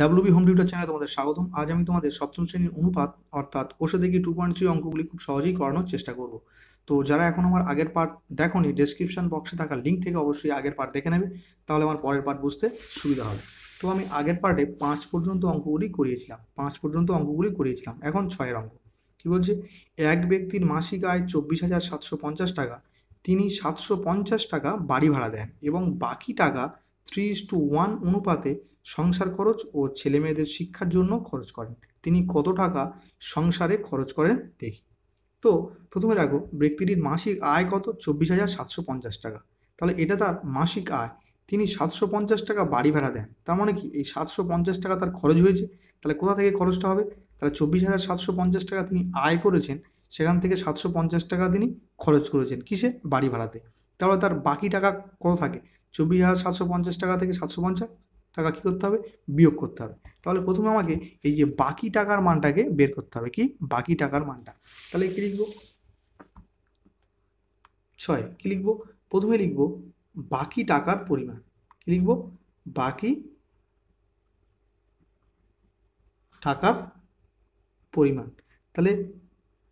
WB home tutor চ্যানেলে তোমাদের স্বাগতম। আজ আমি তোমাদের সপ্তম শ্রেণীর অনুপাত অর্থাৎ কোষে দেখি 2.3 অঙ্কগুলি খুব সহজেই করানোর চেষ্টা করব। তো যারা এখন আমার আগের পার্ট দেখোনি, ডেসক্রিপশন বক্সে থাকা লিঙ্ক থেকে অবশ্যই আগের পার্ট দেখে নেবে, তাহলে আমার পরের পার্ট বুঝতে সুবিধা হবে। তো আমি আগের পার্টে 5 পর্যন্ত অঙ্কগুলি করিয়েছিলাম। এখন 6 অঙ্ক। কি বলছে? এক ব্যক্তির মাসিক আয় 24,750 টাকা। তিনি 750 টাকা বাড়ি ভাড়া দেন এবং বাকি টাকা 3:1 অনুপাতে সংসার খরচ ও ছেলেমেয়েদের শিক্ষার জন্য খরচ করেন। তিনি কত টাকা সংসারে খরচ করেন দেখি। তো প্রথমে দেখো, ব্যক্তিটির মাসিক আয় কত? 24,750 টাকা। তাহলে এটা তার মাসিক আয়। তিনি 750 টাকা বাড়ি ভাড়া দেন, তার মানে কি এই 750 টাকা তার খরচ হয়েছে। তাহলে কোথা থেকে খরচটা হবে? তাহলে 24,750 টাকা তিনি আয় করেছেন, সেখান থেকে 750 টাকা তিনি খরচ করেছেন কিসে? বাড়ি ভাড়াতে। তাহলে তার বাকি টাকা কত থাকে? 24,750 টাকা থেকে 750 টাকা কী করতে হবে? বিয়োগ করতে হবে। তাহলে প্রথমে আমাকে এই যে বাকি টাকার মানটাকে বের করতে হবে। কি? বাকি টাকার মানটা। তাহলে কি লিখবো? 6 কি লিখবো? প্রথমে লিখবো বাকি টাকার পরিমাণ। কি লিখবো? বাকি টাকার পরিমাণ। তাহলে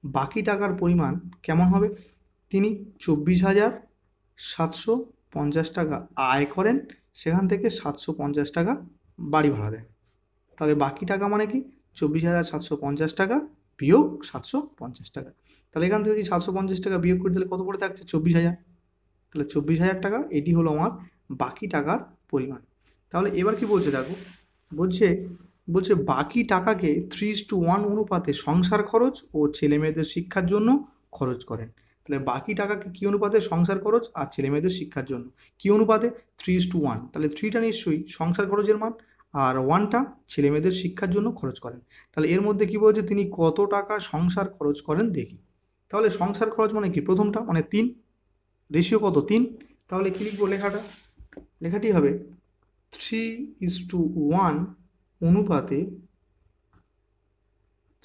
বাকি টাকার পরিমাণ কেমন হবে? তিনি 24,750 টাকা আয় করেন, সেখান থেকে 750 টাকা বাড়ি ভাড়া দেন। তাহলে বাকি টাকা মানে কি? 24,750 টাকা বিয়োগ 750 টাকা। তাহলে এখান থেকে যদি 750 টাকা বিয়োগ করে দিলে কত পড়ে থাকছে? 24,000। তাহলে 24,000 টাকা এটি হলো আমার বাকি টাকার পরিমাণ। তাহলে এবার কি বলছে দেখো, বলছে বলছে বাকি টাকাকে 3:1 অনুপাতে সংসার খরচ ও ছেলেমেয়েদের শিক্ষার জন্য খরচ করেন। তাহলে বাকি টাকাকে কী অনুপাতে? সংসার খরচ আর ছেলেমেয়েদের শিক্ষার জন্য। কী অনুপাতে? 3:1। তাহলে 3টা নিশ্চয়ই সংসার খরচের মান, আর 1টা ছেলেমেয়েদের শিক্ষার জন্য খরচ করেন। তাহলে এর মধ্যে কী বলছে? তিনি কত টাকা সংসার খরচ করেন দেখি। তাহলে সংসার খরচ মানে কি? প্রথমটা মানে 3, রেশিও কত? 3। তাহলে কী লিখবো? লেখাটি হবে 3:1 অনুপাতে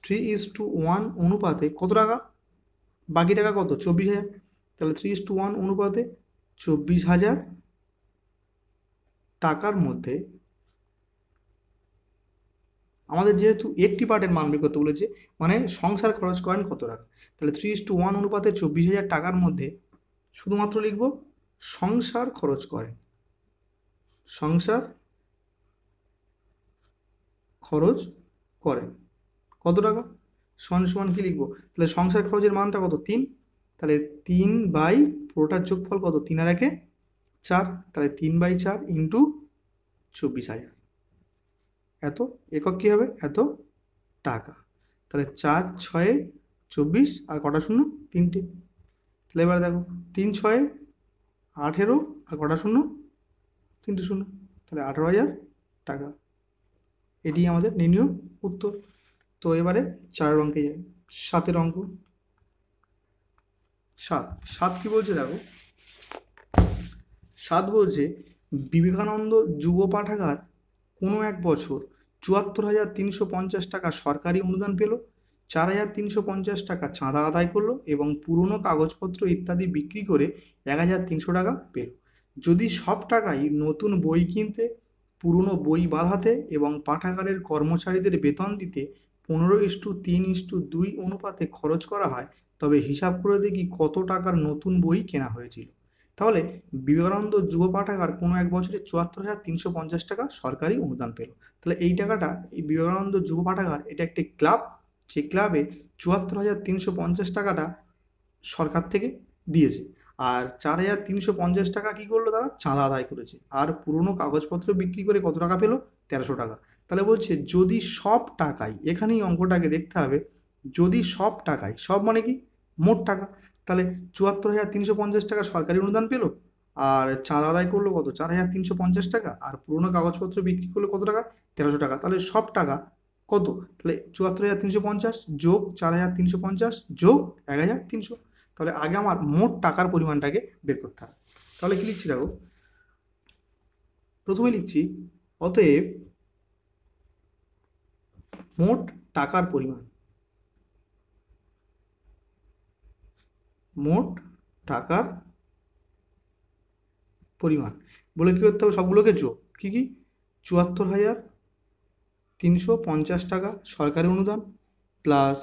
3:1 অনুপাতে কত টাকা? বাকি টাকা কত? 24,000। তাহলে 3:1 অনুপাতে 24,000 টাকার মধ্যে আমাদের যেহেতু একটি পার্টের মান বের করতে বলেছে, মানে সংসার খরচ করেন কত টাকা, তাহলে 3:1 অনুপাতে 24,000 টাকার মধ্যে শুধুমাত্র লিখব সংসার খরচ করেন। সংসার খরচ করেন কত টাকা? সমান কি লিখবো? তাহলে সংসার খরচের মানটা কত? 3। তাহলে 3 বাই পুরোটার যোগফল কত? 3 আর 1 4। তাহলে 3/4 ইন্টু 24,000। এত একক কী হবে? এত টাকা। তাহলে 4 6 24 আর কটা শূন্য? 3টে। তাহলে এবার দেখো 3 6 18 আর কটা শূন্য? 3টে শূন্য। তাহলে 18,000 টাকা। এটি আমাদের নির্ণয় উত্তর। তো এবারে 4 অঙ্কে যাই। 7 অঙ্ক। 7 কি বলছে দেখো, 7 বলছে বিবেকানন্দ যুব পাঠাগার কোনো এক বছর 74,350 টাকা সরকারি অনুদান পেল, 4,350 টাকা চাঁদা আদায় করলো এবং পুরনো কাগজপত্র ইত্যাদি বিক্রি করে 1,300 টাকা পেল। যদি সব টাকাই নতুন বই কিনতে, পুরনো বই বাঁধাতে এবং পাঠাগারের কর্মচারীদের বেতন দিতে 15:3:2 অনুপাতে খরচ করা হয়, তবে হিসাব করে দেখি কত টাকার নতুন বই কেনা হয়েছিল। তাহলে বিবেকানন্দ যুব পাঠাগার কোনো এক বছরে 74,350 টাকা সরকারি অনুদান পেল। তাহলে এই টাকাটা, এই বিবেকানন্দ যুব পাঠাগার এটা একটি ক্লাব, সেই ক্লাবে 74,350 টাকাটা সরকার থেকে দিয়েছে। আর 4,350 টাকা কী করলো? তারা চাঁদা আদায় করেছে। আর পুরনো কাগজপত্র বিক্রি করে কত টাকা পেলো? 1,300 টাকা। তাহলে বলছে যদি সব টাকাই, এখানেই অঙ্কটাকে দেখতে হবে, যদি সব টাকাই, সব মানে কি? মোট টাকা। তাহলে 74,350 টাকা সরকারি অনুদান পেলো, আর চাঁদা আদায় করলো কত? 4,350 টাকা, আর পুরনো কাগজপত্র বিক্রি করলো কত টাকা? 1,300 টাকা। তাহলে সব টাকা কত? তাহলে 74,350 যোগ 4,350 যোগ 1,300। তাহলে আগে আমার মোট টাকার পরিমাণটাকে বের করতে হবে। তাহলে কি লিখছি দেখো, প্রথমে লিখছি অতএব মোট টাকার পরিমাণ। মোট টাকার পরিমাণ বলে কী করতে হবে? সবগুলোকে যোগ। কি 74,000 350 টাকা সরকারি অনুদান প্লাস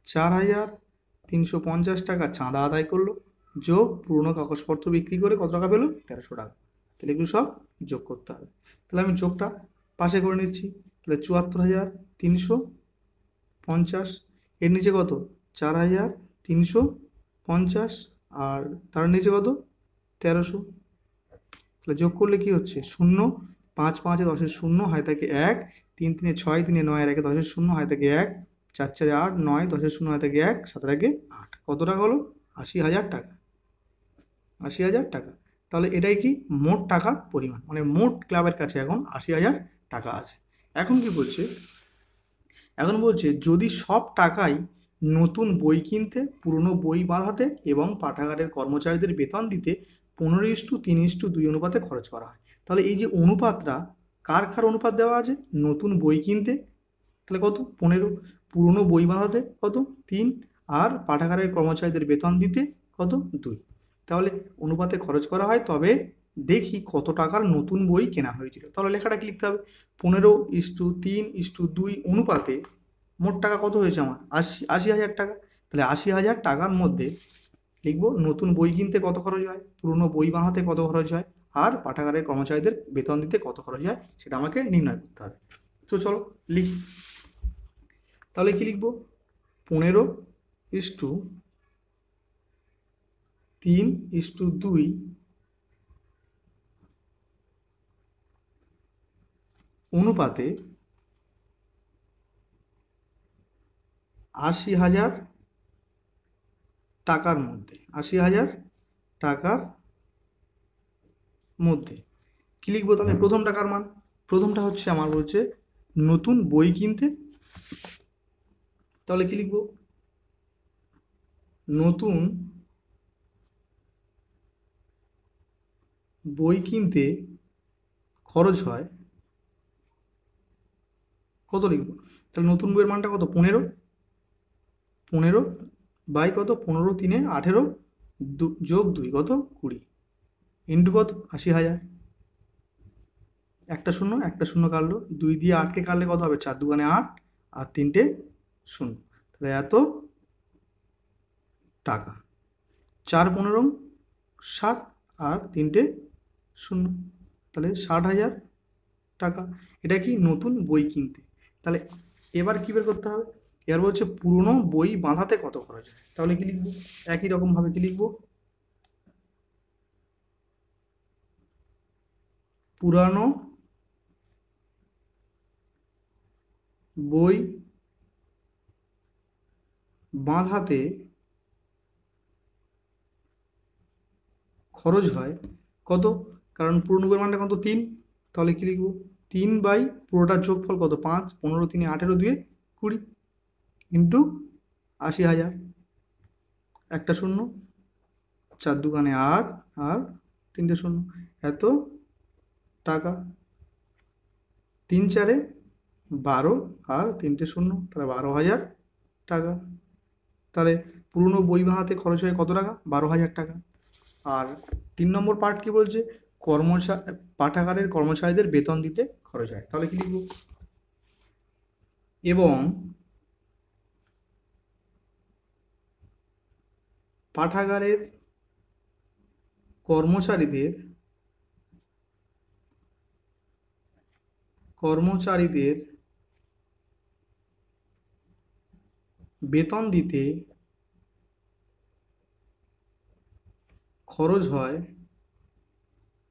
4,350 টাকা চাঁদা আদায় করলো, যোগ পুরনো কাগজপত্র বিক্রি করে কত টাকা পেলো? 1300 টাকা। তাহলে এগুলো সব যোগ করতে হবে। তাহলে আমি যোগটা পাশে করে নিচ্ছি। তাহলে 74,350, এর নিচে কত? 4,350, আর তার নিচে কত? 1300। তাহলে যোগ করলে কি হচ্ছে? 0, 5 5 10 শূন্য, হয় থাকে 1, 3 3 6, 3 9, 1 10 শূন্য, হয় থাকে 1, 4 4 8, 9 10 শূন্য, হয় থাকে 1, 7 8। কত টাকা হলো? 80,000 টাকা। 80,000 টাকা। তাহলে এটাই কি মোট টাকার পরিমাণ, মানে মোট ক্লাবের কাছে এখন 80,000 টাকা আছে। এখন কি বলছে? এখন বলছে যদি সব টাকাই নতুন বই কিনতে, পুরনো বই বাঁধাতে এবং পাঠাগারের কর্মচারীদের বেতন দিতে 15:3:2 অনুপাতে খরচ করা হয়। তাহলে এই যে অনুপাতটা কার কার অনুপাত দেওয়া আছে? নতুন বই কিনতে তাহলে কত? 15, পুরনো বই বাঁধাতে কত? 3, আর পাঠাগারের কর্মচারীদের বেতন দিতে কত? 2। তাহলে অনুপাতে খরচ করা হয়, তবে দেখি কত টাকার নতুন বই কেনা হয়েছিল। তাহলে লেখাটা কি লিখতে হবে? 15:3:2 অনুপাতে মোট টাকা কত হয়েছে আমার? 80,000 টাকা। তাহলে 80,000 টাকার মধ্যে লিখবো নতুন বই কিনতে কত খরচ হয়, পুরনো বই বাঁধাতে কত খরচ হয়, আর পাঠাগারের কর্মচারীদের বেতন দিতে কত খরচ হয়, সেটা আমাকে নির্ণয় করতে হবে। তো চলো লিখি। তাহলে কি লিখবো? 15:3:2 অনুপাতে 80,000 টাকার মধ্যে, 80,000 টাকার মধ্যে কি লিখবো? তাহলে প্রথম টাকার মান, প্রথমটা হচ্ছে আমার বলছে নতুন বই কিনতে, তাহলে কি লিখবো? নতুন বই কিনতে খরচ হয় কত লিখবো? তাহলে নতুন বইয়ের মানটা কত? 15 বাই কত? 15 3 18 যোগ 2 কত? 20 ইন্টু কত? 80,000। একটা শূন্য একটা শূন্য কাটলো, 2 দিয়ে 8কে কাটলে কত হবে? 4 2 8, আর 3টে শূন্য, তাহলে এত টাকা। 4 15 60, আর 3টে শূন্য, তাহলে 60,000 টাকা। এটা কি নতুন বই কিনতে। তাহলে এবার কি বের করতে হবে? এবার বলছে পুরনো বই বাঁধাতে কত খরচ হয়। তাহলে কি লিখবো? একই রকমভাবে কি লিখবো? পুরানো বই বাঁধাতে খরচ হয় কত? কারণ পুরনো বইয়ের মানটা কত? 3। তাহলে কি লিখবো? 3 বাই পুরোটার যোগফল কত? 5, 15 3 18 2 20 ইন্টু 80,000। একটা শূন্য, 4 2 8, আর 3টে শূন্য, এত টাকা। 3 4 12, আর 3টে শূন্য, তাহলে 12,000 টাকা। তাহলে পুরনো বই বাঁধাতে খরচ হয় কত টাকা? 12,000 টাকা। আর 3 নম্বর পার্ট কি বলছে? পাঠাগারের কর্মচারীদের বেতন দিতে খরচ হয়। তাহলে কি লিখব? এবং পাঠাগারের কর্মচারীদের বেতন দিতে খরচ হয়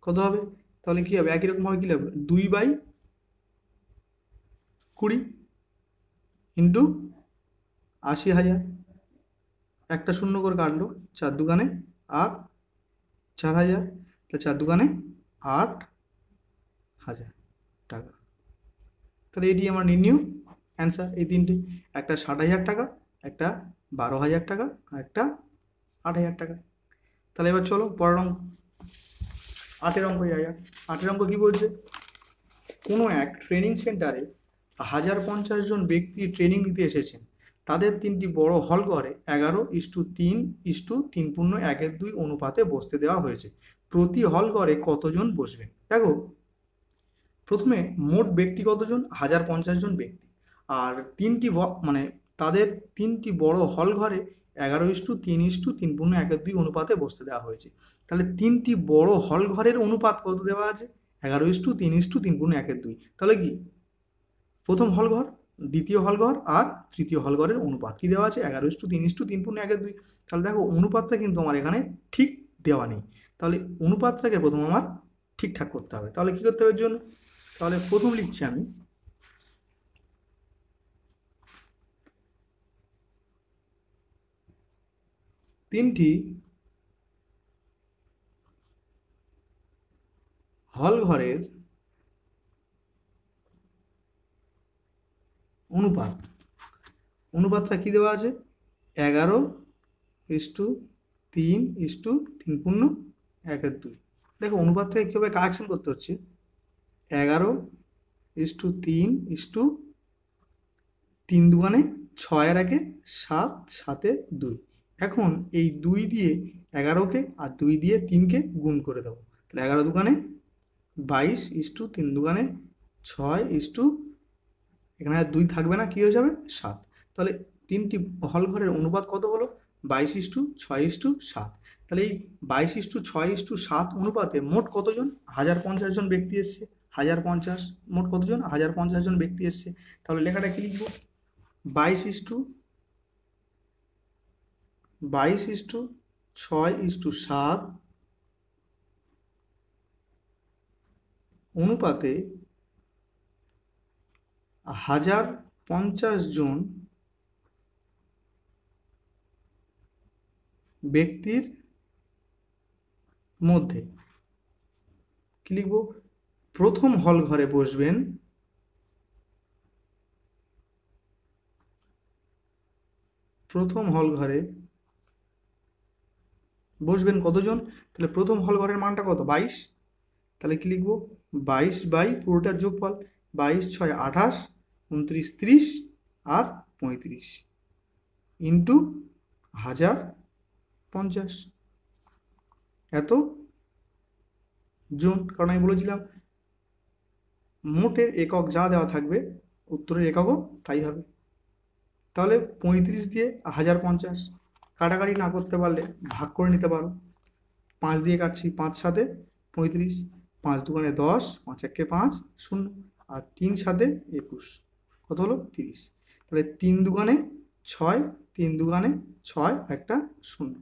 কত হবে? তাহলে কি হবে? একই রকমভাবে কি লাগবে? 2/20 ইন্টু 80,000। একটা শূন্য করে কাটলো, 4 2 8, 4,000, তাহলে 4 2 8,000 টাকা। তাহলে এটি আমার নির্ণয় অ্যান্সার। এই তিনটে, একটা 60,000 টাকা, একটা 12,000 টাকা, আর একটা 8,000 টাকা। তাহলে এবার চলো পরের অঙ্ক, 8এর অঙ্ক যাই। 8এর অঙ্ক কি বলছে? কোনো এক ট্রেনিং সেন্টারে 1050 জন ব্যক্তি ট্রেনিং নিতে এসেছেন। তাদের 3টি বড় হল ঘরে 11:3:3.1:2 অনুপাতে বসতে দেওয়া হয়েছে। প্রতি হল ঘরে কতজন বসবেন? দেখো, প্রথমে মোট ব্যক্তি কতজন? 1050 জন ব্যক্তি। আর মানে তাদের 3টি বড় হল ঘরে 11:3:3:1:2 অনুপাতে বসতে দেওয়া হয়েছে। তাহলে 3টি বড় হল ঘরের অনুপাত কত দেওয়া আছে? 11:3:3:1:2। তাহলে কি প্রথম হল ঘর, দ্বিতীয় হল ঘর আর তৃতীয় হল ঘরের অনুপাত কি দেওয়া আছে? 11:3:3:1:2। তাহলে দেখো অনুপাতটা কিন্তু আমার এখানে ঠিক দেওয়া নেই। তাহলে অনুপাতটাকে প্রথম আমার ঠিকঠাক করতে হবে। তাহলে কি করতে হবে এর জন্য? তাহলে প্রথম লিখছি আমি তিনটি হল ঘরের অনুপাত, অনুপাতটা কি দেওয়া আছে? 11:3:3:1:2। দেখো অনুপাতটাকে কীভাবে কারেকশন করতে হচ্ছে? 11:3:3:2 7 7-2। এখন এই 2 দিয়ে 11কে আর 2 দিয়ে 3কে গুণ করে দেবো। তাহলে 11×2=22, 6 এখানে আর 2 থাকবে না, কি হয়ে যাবে? 7। তাহলে 3টি হল ঘরের অনুপাত কত হলো? 22:6:7। তাহলে এই 22:6:7 অনুপাতে মোট কতজন? 1050 জন ব্যক্তি এসছে। 1050 মোট কতজন? 1050 জন ব্যক্তি এসছে। তাহলে লেখাটা কি লিখবো? 22:6:7 অনুপাতে 1050 জন ব্যক্তির মধ্যে কি লিখব? প্রথম হল ঘরে বসবেন কতজন? তাহলে প্রথম হল ঘরের মানটা কত? 22। তাহলে কি লিখব? 22 পুরোটার যোগফল 22×6 = 28, 29, 30 আর 35 ইন্টু 1050 এত জন। কারণ আমি বলেছিলাম মোটের একক যা দেওয়া থাকবে উত্তরের এককও তাই হবে। তাহলে 35 দিয়ে 1050 কাটাকাটি না করতে পারলে ভাগ করে নিতে পারো। 5 দিয়ে কাটছি, 5 7 35, 5 2 10, 5 1 5 0 আর 3 7 21 কত হলো? 30। তাহলে 3 2 6, 3 2 6 একটা 0।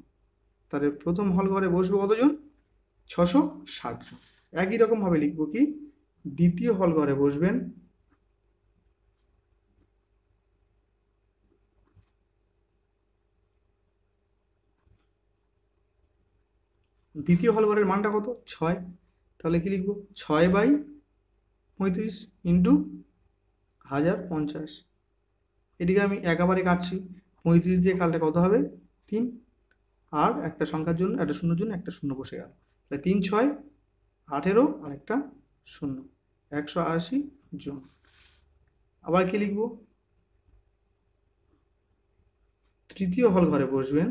তাহলে প্রথম হল ঘরে বসবে কতজন? 660 জন। একই রকমভাবে লিখবো কি? দ্বিতীয় হল ঘরে বসবেন দ্বিতীয় হল ঘরের মানটা কত? 6। তাহলে কি লিখবো? 6/35 ইন্টু 1050। এটিকে আমি একেবারে কাটছি, 35 দিয়ে কাটলে কত হবে? 3 আর একটা সংখ্যার জন্য একটা শূন্যর জন্য একটা শূন্য বসে গেল। তাহলে 3 6 18 আর একটা 0, 180 জন। আবার কি লিখবো? তৃতীয় হল ঘরে বসবেন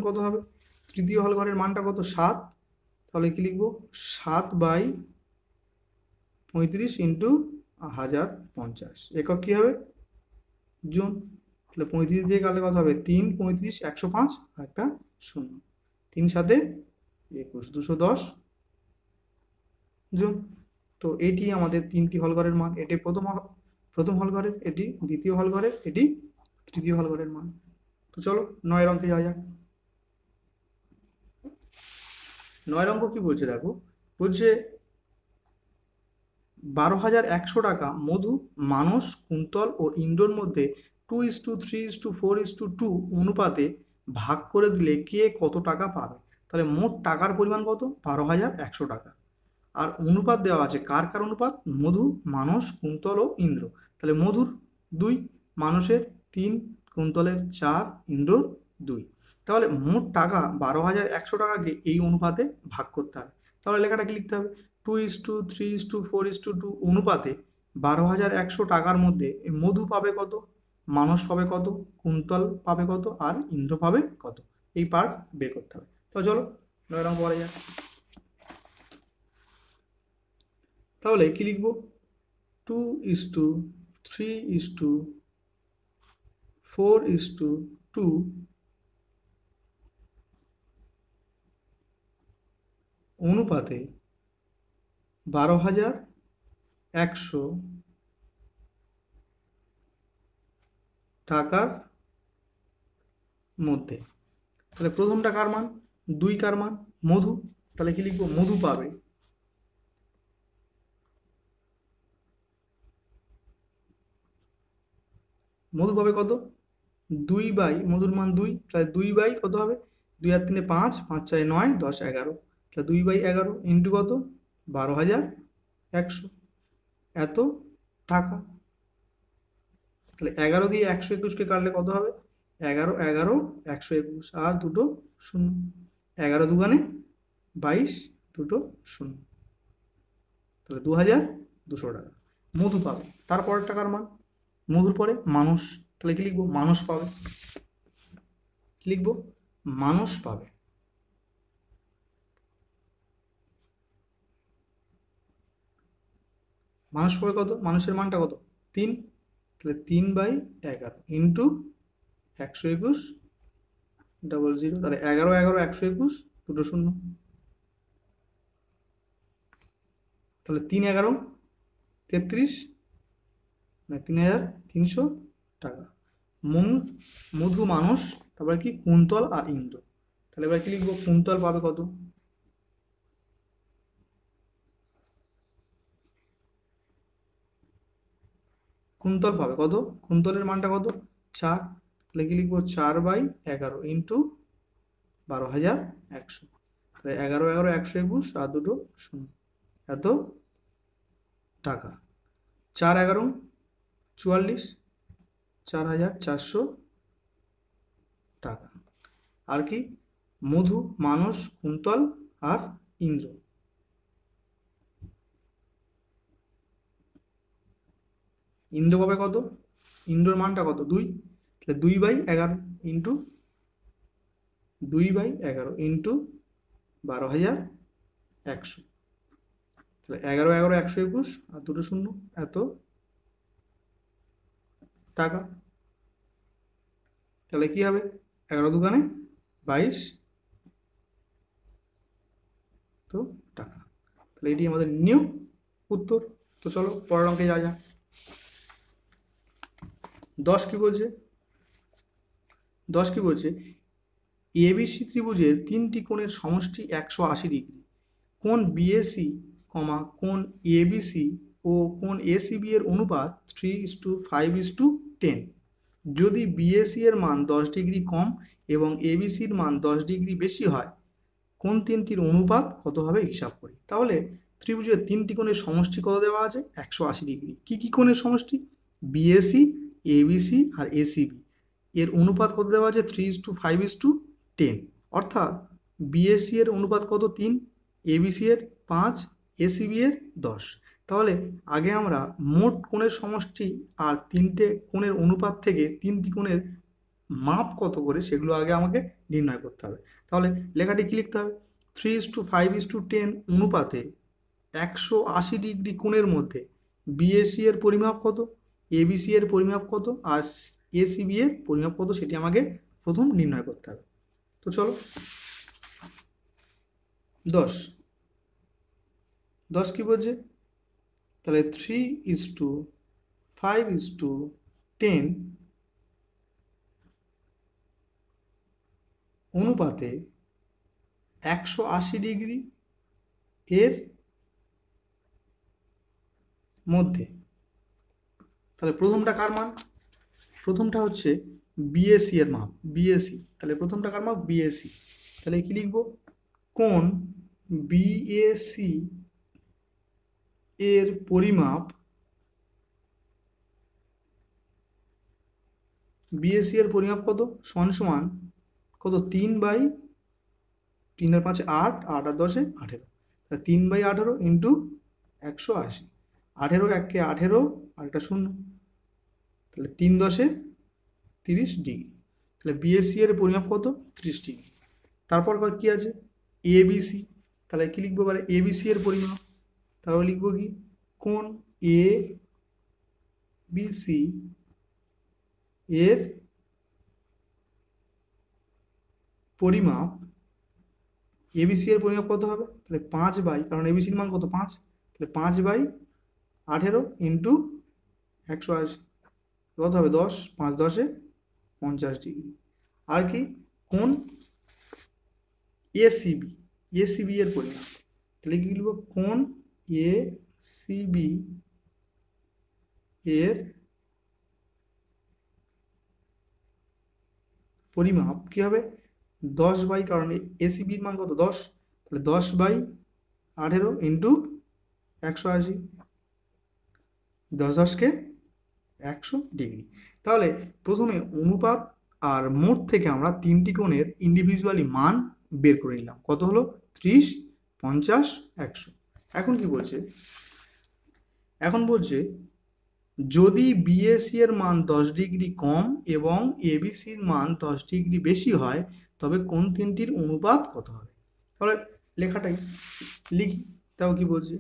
কত হবে? তৃতীয় হল ঘরের মানটা কত? 7। তাহলে কি লিখবো? 7/35 ইন্টু 1050 একক কি হবে? জন। তাহলে 35 দিয়ে কাটলে কত হবে? 3 35 105 আর একটা 0, 3 7 21 210 জন। তো এটি আমাদের 3টি হল ঘরের মান। এটি প্রথম হল ঘরের, এটি দ্বিতীয় হল ঘরের, এটি তৃতীয় হল ঘরের মান। তো চলো 9 অঙ্কে যাওয়া যাক। 9 অঙ্ক কি বলছে দেখো, বলছে 12,100 টাকা মধু মানস, কুন্তল ও ইন্দ্রর মধ্যে 2:3:4:2 অনুপাতে ভাগ করে দিলে কে কত টাকা পাবে? তাহলে মোট টাকার পরিমাণ কত? 12,100 টাকা। আর অনুপাত দেওয়া আছে, কার কার অনুপাত? মধু, মানস, কুন্তল ও ইন্দ্র। তাহলে মধুর 2, মানসের 3, কুন্তলের 4, ইন্দ্রর 2। তাহলে মোট টাকা 12,100 টাকাকে এই অনুপাতে ভাগ করতে হবে। তাহলে লেখাটা কি লিখতে হবে? 2:3:4:2 অনুপাতে 12,100 টাকার মধ্যে মধু পাবে কত, মানস পাবে কত, কুন্তল পাবে কত আর ইন্দ্র পাবে কত, এই পার্ট বের করতে হবে। তো চলো এরকম পরে যাক। তাহলে কি লিখবো? 2:3:4:2 অনুপাতে 12,100 টাকার মধ্যে। তাহলে প্রথমটা কার মান? 2 কার মান? মধু। তাহলে কি লিখবো? মধু পাবে কত? 2 বাই, মধুর মান 2, তাহলে 2 বাই কত হবে? 2 আর 3 5, 5 4 9, 10 11, তাহলে 2/11 ইন্টু কত? 12,100 এত টাকা। তাহলে 11 দিয়ে 121কে কাটলে কত হবে? 11 11 121 আর দুটো শূন্য। 11 দুগুণে 22, দুটো শূন্য, তাহলে 2,200 টাকা মধু পাবে। তারপরের টাকার মান? মধুর পরে মানুষ, তাহলে কি লিখবো? মানুষ পাবে। কি লিখবো? মানুষ পাবে। মানুষ পাবে কত? মানুষের মানটা কত? 3, তাহলে 3/11 ইন্টু 121 00, তাহলে 11 11 121, দুটো শূন্য, তাহলে 3 11 33, মানে 3,300 টাকা। মধু মানুষ, তারপরে কি? কুন্তল আর ইন্দ্র। তাহলে এবার কি লিখবো? কুন্তল পাবে কত? কুন্তল পাবে কত? কুন্তলের মানটা কত? 4, তাহলে কি লিখবো? 4/11 ইন্টু 12,100, তাহলে 11 11 121 আর দুটো শূন্য, এত টাকা। 4 11 44, 4,400 টাকা। আর কি? মধু, মানস, কুন্তল আর ইন্দ্র। ইন্দ্র পাবে কত? ইন্দ্রর মানটা কত? 2, তাহলে 2/11 ইন্টু 2/11 ইন্টু 12,100, তাহলে 11 11 121 আর দুটো শূন্য, এত টাকা। তাহলে কি হবে? 11 দুগুণে 22, তো টাকা। তাহলে এটি আমাদের নিউ উত্তর। তো চলো পরের অঙ্কে যা যাক। 10 কি বলছে? 10 কি বলছে? এবিসি ত্রিভুজের 3টি কোণের সমষ্টি 180 ডিগ্রি। কোণ বিএসি, কোণ এবিসি ও কোণ এসিবি এর অনুপাত 3:5:10। যদি বিএসি এর মান 10 ডিগ্রি কম এবং এবিসির মান 10 ডিগ্রি বেশি হয়, কোণ তিনটির অনুপাত কত হবে হিসাব করি। তাহলে ত্রিভুজের 3টি কোণের সমষ্টি কত দেওয়া আছে? 180 ডিগ্রি। কি কি কোণের সমষ্টি? বিএসি, এবিসি আর এসিবি এর অনুপাত কত দেওয়া আছে? 3:5:10। অর্থাৎ বিএসি এর অনুপাত কত? 3, এবিসি এর 5, এসিবি এর 10। তাহলে আগে আমরা মোট কোণের সমষ্টি আর 3টে কোণের অনুপাত থেকে 3টি কোণের মাপ কত করে সেগুলো আগে আমাকে নির্ণয় করতে হবে। তাহলে লেখাটি কি লিখতে হবে? 3:5:10 অনুপাতে 180 ডিগ্রি কোণের মধ্যে বিএসি এর পরিমাপ কত, এবিসি এর পরিমাপ কত আর এসিবি এর পরিমাপ কত, সেটি আমাকে প্রথম নির্ণয় করতে হবে। তো চলো 10 কি বলছে? তাহলে 3:5:10 অনুপাতে 180 ডিগ্রি এর মধ্যে। তাহলে প্রথমটা কার মান? প্রথমটা হচ্ছে বিএসি এর মাপ, বিএসি। তাহলে প্রথমটা কার মাপ? বিএসি। তাহলে কি লিখবো? কোণ বিএসি এর পরিমাপ, বিএসি এর পরিমাপ কত? সমান সমান কত? 3/3 আর 5 8, 8 আর 10 18, তাহলে 3/18 ইন্টু 180। 18 1 18 আর একটা শূন্য, তাহলে 3 10 30 ডিগ্রি। তাহলে বিএসসি এর পরিমাপ কত? 30 ডিগ্রি। তারপর কি আছে? এবিসি, তাহলে কি লিখবো এবারে এবিসি এর পরিমাপ, তাহলে লিখবো কি কোণ এ বিসি এর পরিমাপ, এবিসি এর পরিমাপ কত হবে, তাহলে 5 বাই, কারণ এবিসির মান কত 5, তাহলে 5/18 ইন্টু 180 কত হবে 10, 5 10 50 ডিগ্রি। আর কি কোণ এসিবি, এসিবি এর পরিমাপ, তাহলে কি লিখবো কোণ এসিবি এর পরিমাপ কি হবে 10 কারণ এসিবির মান কত 10, তাহলে 10/18 ইন্টু 180, 10 10 100 ডিগ্রি। তাহলে প্রথমে অনুপাত আর মোট থেকে আমরা তিনটি কোণের ইন্ডিভিজুয়ালি মান বের করে নিলাম, কত হলো 30, 50, 100। এখন কি বলছে, এখন বলছে যদি বিএসি এর মান 10 ডিগ্রি কম এবং এবিসির মান 10 ডিগ্রি বেশি হয় তবে কোণ তিনটির অনুপাত কত হবে। তাহলে লেখাটাই লিখি, তাও কি বলছে,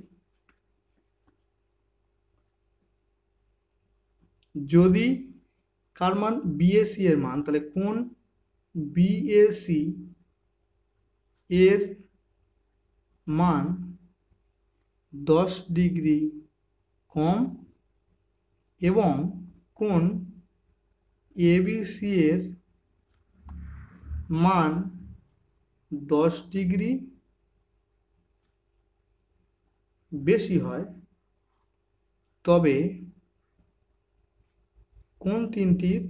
যদি কার মান বিএসি এর মান, তাহলে কোণ বিএসি এর মান 10 ডিগ্রি কম এবং কোণ এবিসি এর মান 10 ডিগ্রি বেশি হয় তবে কোণ তিনটির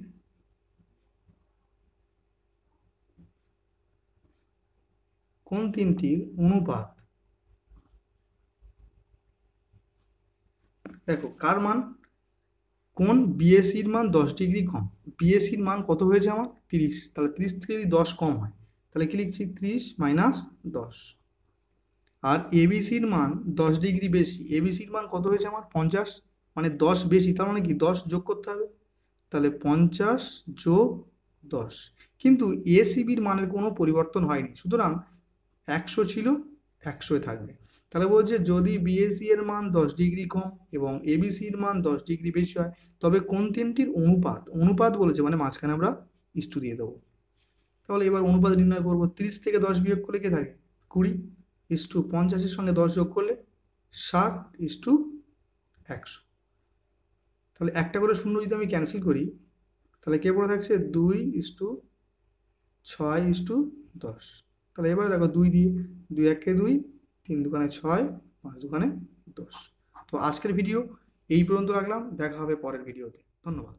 অনুপাত, দেখো কার মান কোণ বিএসির মান 10 ডিগ্রি কম, বিএসির মান কত হয়েছে আমার 30, তাহলে 30 থেকে যদি 10 কম হয় তাহলে কি লিখছি 30 - 10, আর এবিসির মান 10 ডিগ্রি বেশি, এবিসির মান কত হয়েছে আমার 50, মানে 10 বেশি, তার মানে কি 10 যোগ করতে হবে, তাহলে 50 যোগ 10, কিন্তু এসিবির মানের কোনো পরিবর্তন হয়নি, সুতরাং 100 ছিল 100 থাকবে। তাহলে বলছে যদি বিএসি এর মান 10 ডিগ্রি কম এবং এবিসির মান 10 ডিগ্রি বেশি হয় তবে কোণ তিনটির অনুপাত, অনুপাত বলেছে মানে মাঝখানে আমরা ইস্টু দিয়ে দেবো। তাহলে এবার অনুপাত নির্ণয় করবো, 30 থেকে 10 বিয়োগ করলে কে থাকে 20, ইস্টু 50-এর সঙ্গে 10 যোগ করলে 60 ইস্টু 100, তাহলে একটা করে শূন্য যদি আমি ক্যান্সেল করি তাহলে কে পড়ে থাকছে 2:6:10, তাহলে এবারে দেখো 2 দিয়ে 2 1 2, 3 2 6, 5 2 10। তো আজকের ভিডিও এই পর্যন্ত রাখলাম, দেখা হবে পরের ভিডিওতে, ধন্যবাদ।